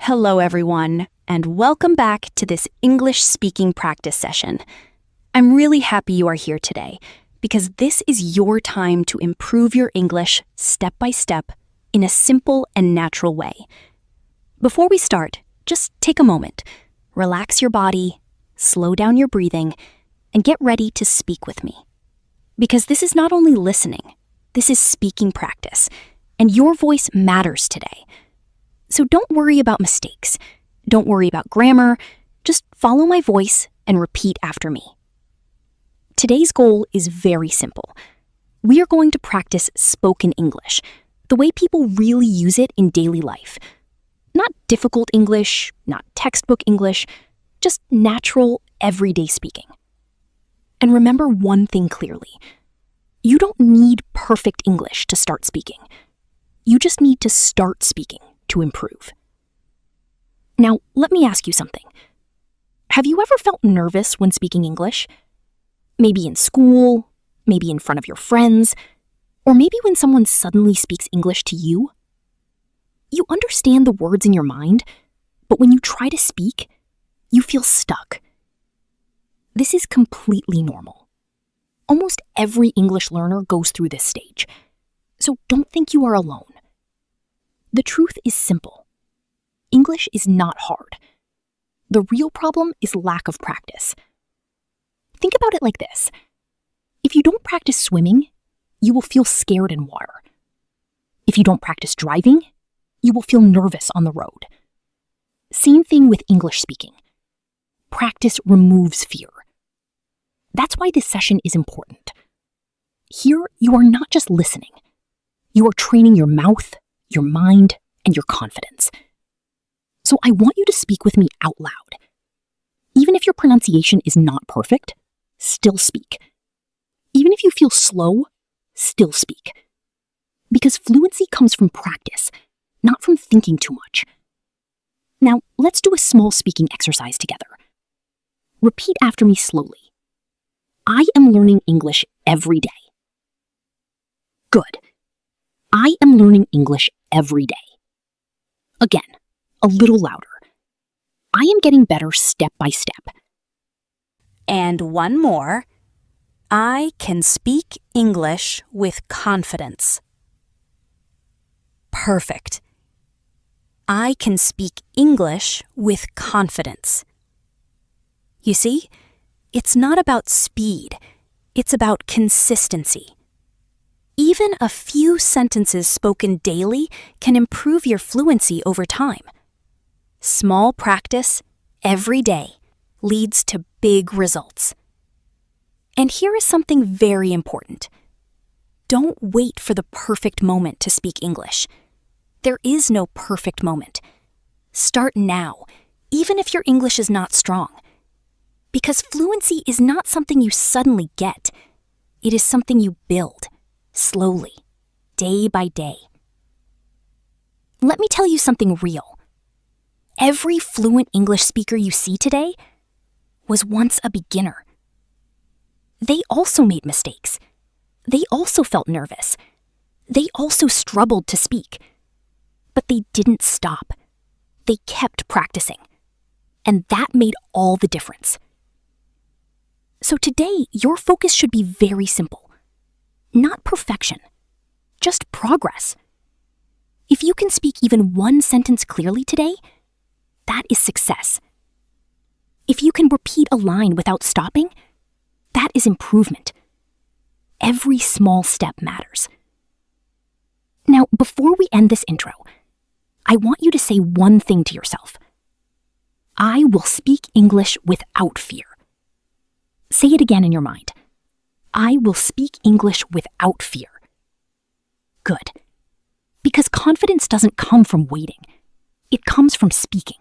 Hello, everyone, and welcome back to this English speaking practice session. I'm really happy you are here today because this is your time to improve your English step by step in a simple and natural way. Before we start, just take a moment, relax your body, slow down your breathing, and get ready to speak with me. Because this is not only listening, this is speaking practice, and your voice matters today. So don't worry about mistakes. Don't worry about grammar. Just follow my voice and repeat after me. Today's goal is very simple. We are going to practice spoken English, the way people really use it in daily life. Not difficult English, not textbook English, just natural, everyday speaking. And remember one thing clearly. You don't need perfect English to start speaking. You just need to start speaking to improve. Now, let me ask you something. Have you ever felt nervous when speaking English? Maybe in school, maybe in front of your friends, or maybe when someone suddenly speaks English to you? You understand the words in your mind, but when you try to speak, you feel stuck. This is completely normal. Almost every English learner goes through this stage, so don't think you are alone. The truth is simple. English is not hard. The real problem is lack of practice. Think about it like this. If you don't practice swimming, you will feel scared in water. If you don't practice driving, you will feel nervous on the road. Same thing with English speaking. Practice removes fear. That's why this session is important. Here, you are not just listening. You are training your mouth, your mind, and your confidence. So I want you to speak with me out loud. Even if your pronunciation is not perfect, still speak. Even if you feel slow, still speak. Because fluency comes from practice, not from thinking too much. Now, let's do a small speaking exercise together. Repeat after me slowly. I am learning English every day. Good. I am learning English every day. Again, a little louder. I am getting better step by step. And one more. I can speak English with confidence. Perfect. I can speak English with confidence. You see, it's not about speed. It's about consistency. Even a few sentences spoken daily can improve your fluency over time. Small practice, every day, leads to big results. And here is something very important. Don't wait for the perfect moment to speak English. There is no perfect moment. Start now, even if your English is not strong. Because fluency is not something you suddenly get. It is something you build. Slowly, day by day. Let me tell you something real. Every fluent English speaker you see today was once a beginner. They also made mistakes. They also felt nervous. They also struggled to speak. But they didn't stop. They kept practicing. And that made all the difference. So today, your focus should be very simple. Not perfection, just progress. If you can speak even one sentence clearly today, that is success. If you can repeat a line without stopping, that is improvement. Every small step matters. Now, before we end this intro, I want you to say one thing to yourself. I will speak English without fear. Say it again in your mind. I will speak English without fear. Good. Because confidence doesn't come from waiting. It comes from speaking.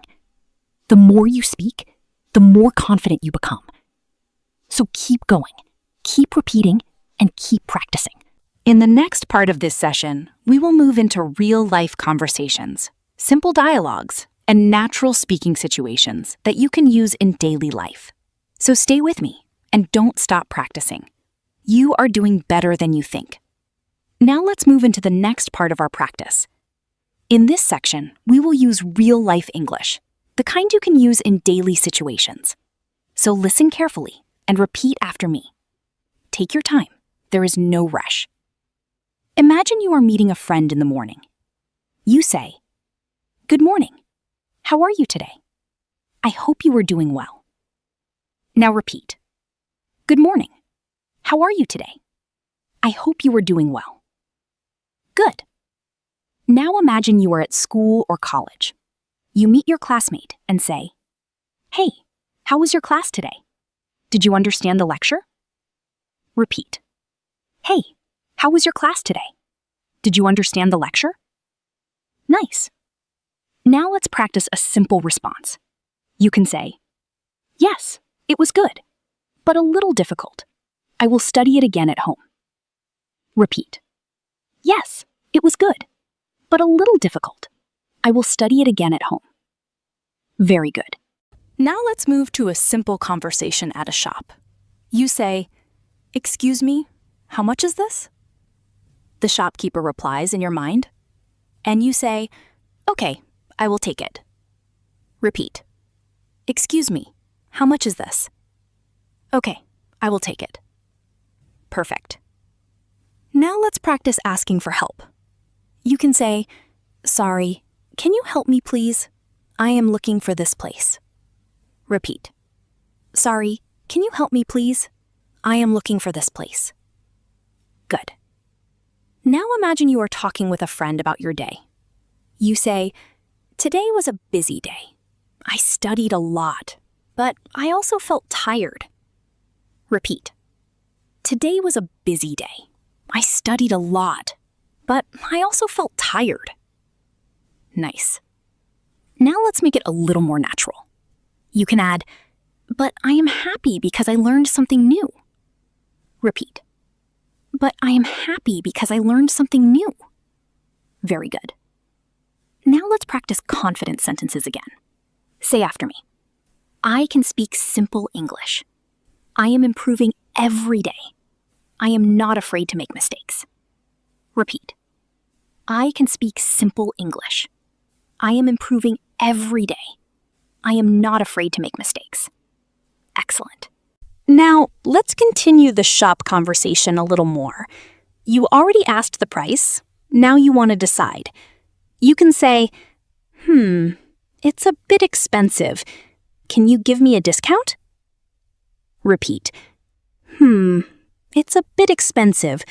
The more you speak, the more confident you become. So keep going, keep repeating, and keep practicing. In the next part of this session, we will move into real-life conversations, simple dialogues, and natural speaking situations that you can use in daily life. So stay with me and don't stop practicing. You are doing better than you think. Now let's move into the next part of our practice. In this section, we will use real-life English, the kind you can use in daily situations. So listen carefully and repeat after me. Take your time. There is no rush. Imagine you are meeting a friend in the morning. You say, "Good morning. How are you today? I hope you are doing well." Now repeat. "Good morning. How are you today? I hope you are doing well." Good. Now imagine you are at school or college. You meet your classmate and say, "Hey, how was your class today? Did you understand the lecture?" Repeat. "Hey, how was your class today? Did you understand the lecture?" Nice. Now let's practice a simple response. You can say, "Yes, it was good, but a little difficult. I will study it again at home." Repeat. "Yes, it was good, but a little difficult. I will study it again at home." Very good. Now let's move to a simple conversation at a shop. You say, "Excuse me, how much is this?" The shopkeeper replies in your mind, and you say, "Okay, I will take it." Repeat. "Excuse me, how much is this?" "Okay, I will take it." Perfect. Now let's practice asking for help. You can say, "Sorry, can you help me please? I am looking for this place." Repeat. "Sorry, can you help me please? I am looking for this place." Good. Now imagine you are talking with a friend about your day. You say, "Today was a busy day. I studied a lot, but I also felt tired." Repeat. "Today was a busy day. I studied a lot, but I also felt tired." Nice. Now let's make it a little more natural. You can add, "But I am happy because I learned something new." Repeat. "But I am happy because I learned something new." Very good. Now let's practice confident sentences again. Say after me. I can speak simple English. I am improving every day. I am not afraid to make mistakes. Repeat. I can speak simple English. I am improving every day. I am not afraid to make mistakes. Excellent. Now, let's continue the shop conversation a little more. You already asked the price. Now you want to decide. You can say, "It's a bit expensive. Can you give me a discount?" Repeat. It's a bit expensive.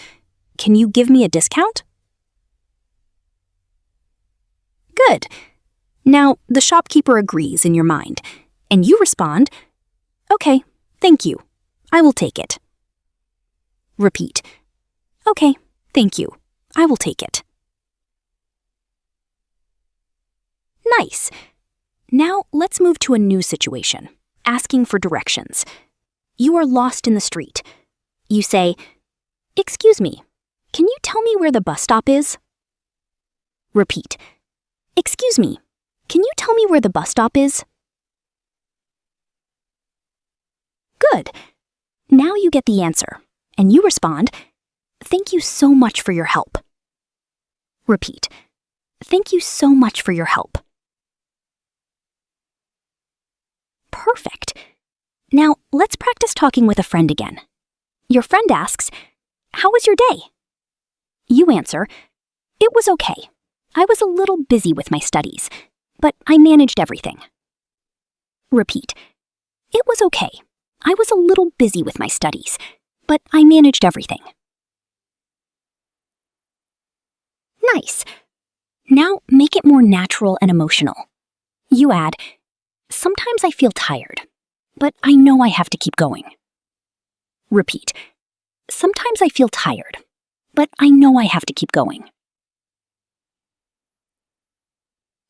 Can you give me a discount?" Good. Now, the shopkeeper agrees in your mind, and you respond, "Okay, thank you. I will take it." Repeat. "Okay, thank you. I will take it." Nice. Now, let's move to a new situation, asking for directions. You are lost in the street. You say, "Excuse me, can you tell me where the bus stop is?" Repeat. "Excuse me, can you tell me where the bus stop is?" Good. Now you get the answer, and you respond, "Thank you so much for your help." Repeat. "Thank you so much for your help." Perfect. Now let's practice talking with a friend again. Your friend asks, "How was your day?" You answer, "It was okay. I was a little busy with my studies, but I managed everything." Repeat. "It was okay. I was a little busy with my studies, but I managed everything." Nice. Now make it more natural and emotional. You add, "Sometimes I feel tired, but I know I have to keep going." Repeat. "Sometimes I feel tired, but I know I have to keep going."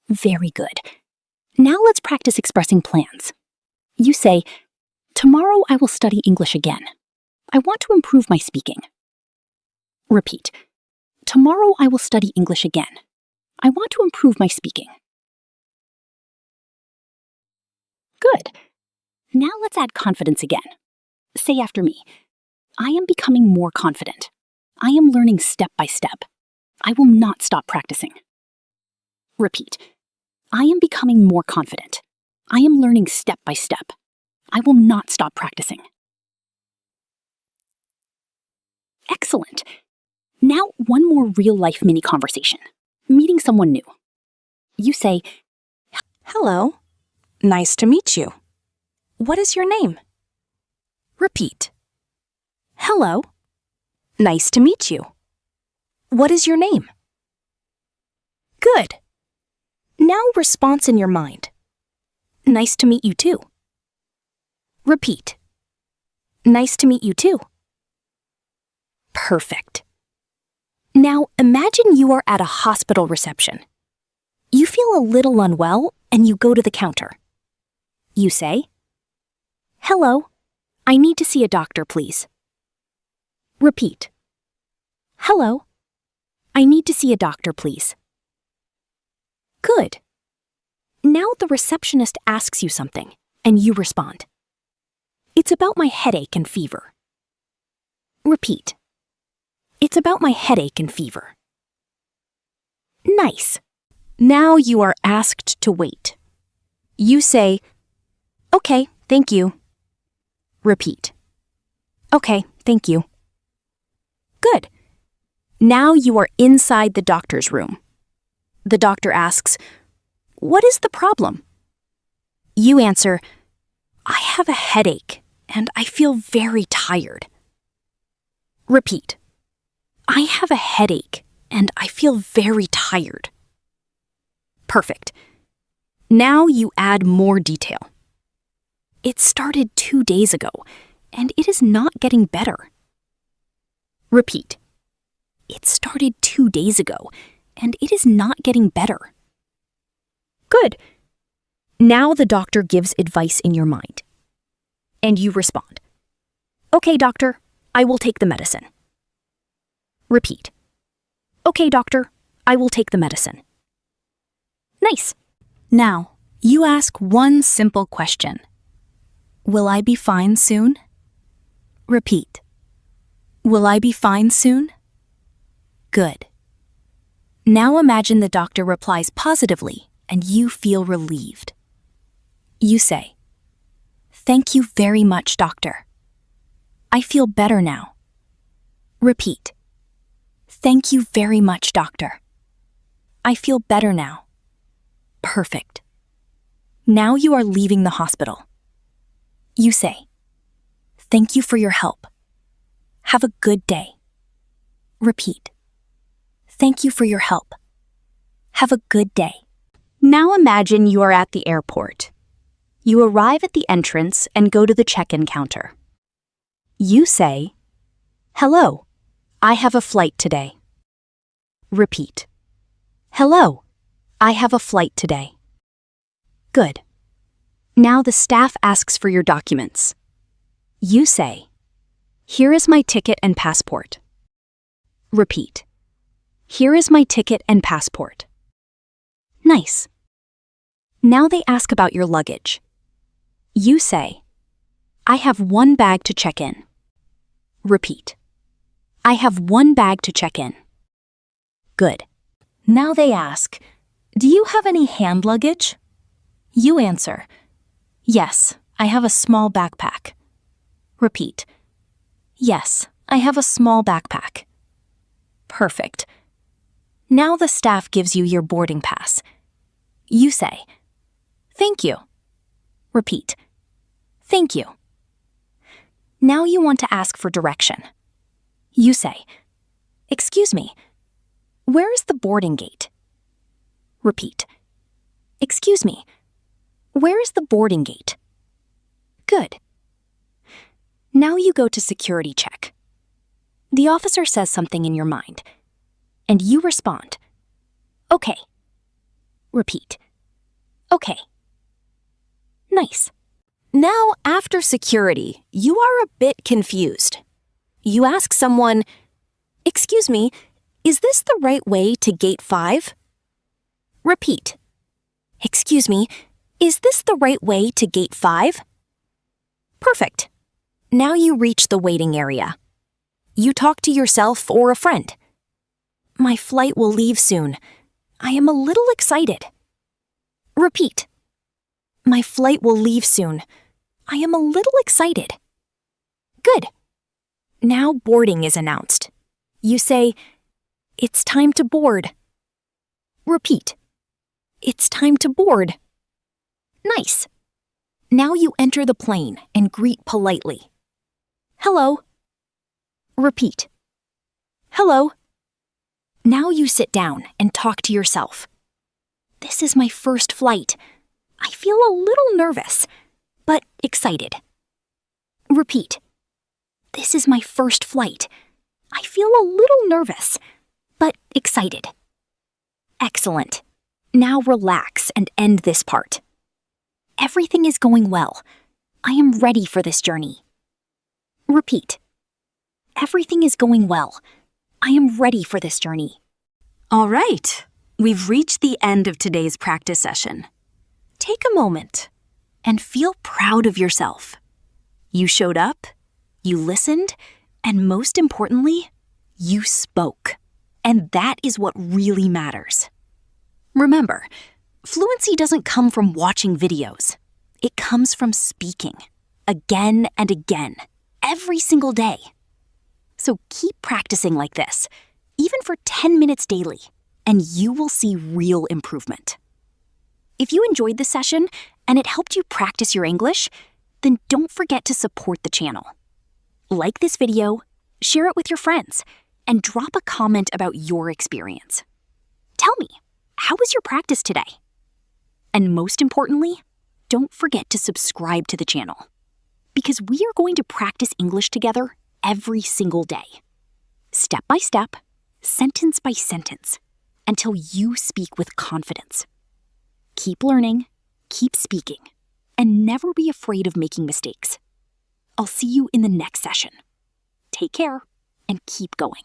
Very good. Now let's practice expressing plans. You say, "Tomorrow I will study English again. I want to improve my speaking." Repeat. "Tomorrow I will study English again. I want to improve my speaking." Good. Now let's add confidence again. Say after me. I am becoming more confident. I am learning step by step. I will not stop practicing. Repeat. I am becoming more confident. I am learning step by step. I will not stop practicing. Excellent. Now, one more real-life mini conversation. Meeting someone new. You say, Hello. Nice to meet you. What is your name? Repeat. Hello. Nice to meet you. What is your name? Good. Now response in your mind. Nice to meet you too. Repeat. Nice to meet you too. Perfect. Now imagine you are at a hospital reception. You feel a little unwell and you go to the counter. You say, Hello, I need to see a doctor, please. Repeat. Hello, I need to see a doctor, please. Good. Now the receptionist asks you something, and you respond. It's about my headache and fever. Repeat. It's about my headache and fever. Nice. Now you are asked to wait. You say, Okay, thank you. Repeat. Okay, thank you. Good. Now you are inside the doctor's room. The doctor asks, What is the problem? You answer, I have a headache and I feel very tired. Repeat. I have a headache and I feel very tired. Perfect. Now you add more detail. It started 2 days ago and it is not getting better. Repeat. It started 2 days ago and it is not getting better. Good. Now the doctor gives advice in your mind. And you respond, Okay, doctor, I will take the medicine. Repeat. Okay, doctor, I will take the medicine. Nice. Now, you ask one simple question. Will I be fine soon? Repeat. Will I be fine soon? Good. Now imagine the doctor replies positively and you feel relieved. You say, Thank you very much, doctor. I feel better now. Repeat. Thank you very much, doctor. I feel better now. Perfect. Now you are leaving the hospital. You say, Thank you for your help. Have a good day. Repeat. Thank you for your help. Have a good day. Now imagine you are at the airport. You arrive at the entrance and go to the check-in counter. You say, Hello, I have a flight today. Repeat. Hello, I have a flight today. Good. Now the staff asks for your documents. You say, Here is my ticket and passport. Repeat. Here is my ticket and passport. Nice. Now they ask about your luggage. You say, I have one bag to check in. Repeat. I have one bag to check in. Good. Now they ask, Do you have any hand luggage? You answer, Yes, I have a small backpack. Repeat. Yes, I have a small backpack. Perfect. Now the staff gives you your boarding pass. You say, Thank you. Repeat. Thank you. Now you want to ask for direction. You say, Excuse me, where is the boarding gate? Repeat. Excuse me, where is the boarding gate? Good. Now you go to security check. The officer says something in your mind, and you respond, Okay. Repeat. Okay. Nice. Now, after security, you are a bit confused. You ask someone, Excuse me, is this the right way to gate 5? Repeat. Excuse me, is this the right way to gate 5? Perfect. Now you reach the waiting area. You talk to yourself or a friend. My flight will leave soon. I am a little excited. Repeat. My flight will leave soon. I am a little excited. Good. Now boarding is announced. You say, "It's time to board." Repeat. "It's time to board." Nice. Now you enter the plane and greet politely. Hello. Repeat. Hello. Now you sit down and talk to yourself. This is my first flight. I feel a little nervous, but excited. Repeat. This is my first flight. I feel a little nervous, but excited. Excellent. Now relax and end this part. Everything is going well. I am ready for this journey. Repeat. Everything is going well. I am ready for this journey. All right, we've reached the end of today's practice session. Take a moment and feel proud of yourself. You showed up, you listened, and most importantly, you spoke. And that is what really matters. Remember, fluency doesn't come from watching videos. It comes from speaking, again and again, every single day. So keep practicing like this, even for 10 minutes daily, and you will see real improvement. If you enjoyed this session and it helped you practice your English, then don't forget to support the channel. Like this video, share it with your friends, and drop a comment about your experience. Tell me, how was your practice today? And most importantly, don't forget to subscribe to the channel, because we are going to practice English together every single day. Step by step, sentence by sentence, until you speak with confidence. Keep learning, keep speaking, and never be afraid of making mistakes. I'll see you in the next session. Take care and keep going.